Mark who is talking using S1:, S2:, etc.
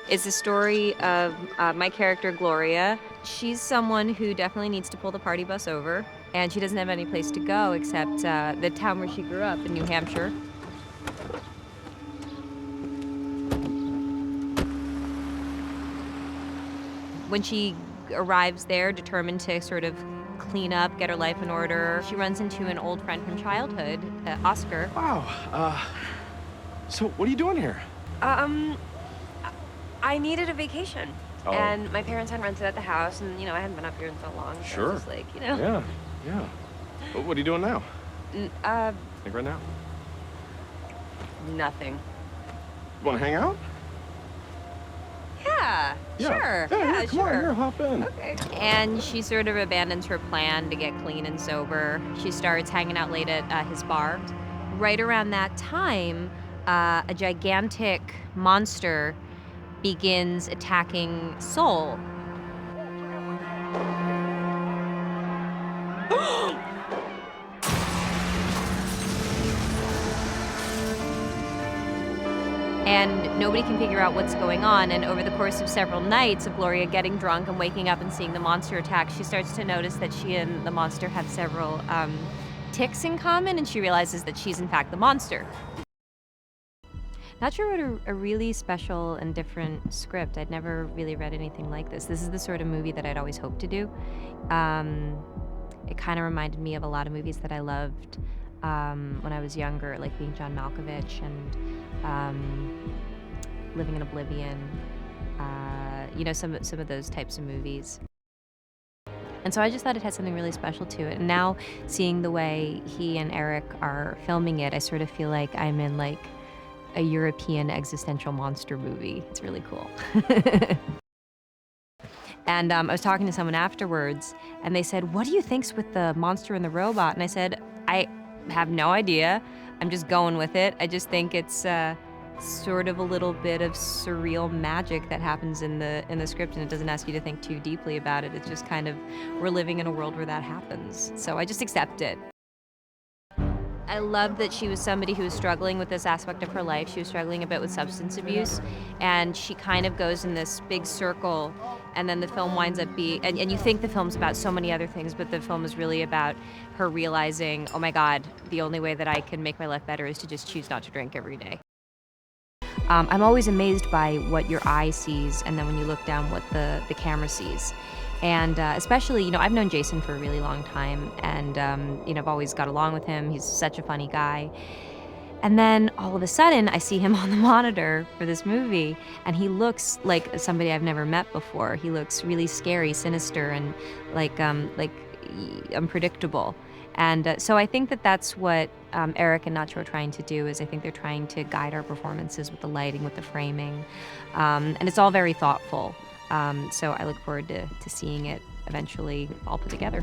S1: It's the story of my character, Gloria. She's someone who definitely needs to pull the party bus over, and she doesn't have any place to go except the town where she grew up in New Hampshire. When she arrives there, determined to sort of clean up, get her life in order, she runs into an old friend from childhood, Oscar.
S2: Wow, so what are you doing here?
S3: I needed a vacation.
S2: Oh.
S3: And my parents hadn't rented at the house, and, I hadn't been up here in so long. So
S2: Sure.
S3: I was just like,
S2: Yeah. What are you doing now? Like right now?
S3: Nothing.
S2: You wanna hang out?
S1: Yeah, sure.
S2: Yeah, come
S1: sure.
S2: on, here, hop in.
S1: Okay. And she sort of abandons her plan to get clean and sober. She starts hanging out late at his bar. Right around that time, a gigantic monster begins attacking Seoul. And nobody can figure out what's going on. And over the course of several nights of Gloria getting drunk and waking up and seeing the monster attack, she starts to notice that she and the monster have several tics in common, and she realizes that she's in fact the monster. Not sure what a really special and different script. I'd never really read anything like this. This is the sort of movie that I'd always hoped to do. It kind of reminded me of a lot of movies that I loved when I was younger, like being John Malkovich and Living in Oblivion. Some of those types of movies. And so I just thought it had something really special to it. And now seeing the way he and Eric are filming it, I sort of feel like I'm in like a European existential monster movie. It's really cool. And I was talking to someone afterwards, and they said, "What do you think's with the monster and the robot?" And I said, "I have no idea. I'm just going with it. I just think it's sort of a little bit of surreal magic that happens in the script, and it doesn't ask you to think too deeply about it. It's just kind of, we're living in a world where that happens. So I just accept it." I love that she was somebody who was struggling with this aspect of her life. She was struggling a bit with substance abuse, and she kind of goes in this big circle, and then the film winds up and you think the film's about so many other things, but the film is really about her realizing, oh my God, the only way that I can make my life better is to just choose not to drink every day. I'm always amazed by what your eye sees, and then when you look down, what the camera sees. And especially, I've known Jason for a really long time, and I've always got along with him. He's such a funny guy. And then all of a sudden, I see him on the monitor for this movie, and he looks like somebody I've never met before. He looks really scary, sinister, and like unpredictable. And so I think that that's what Eric and Nacho are trying to do. Is I think they're trying to guide our performances with the lighting, with the framing, and it's all very thoughtful. So I look forward to seeing it eventually all put together.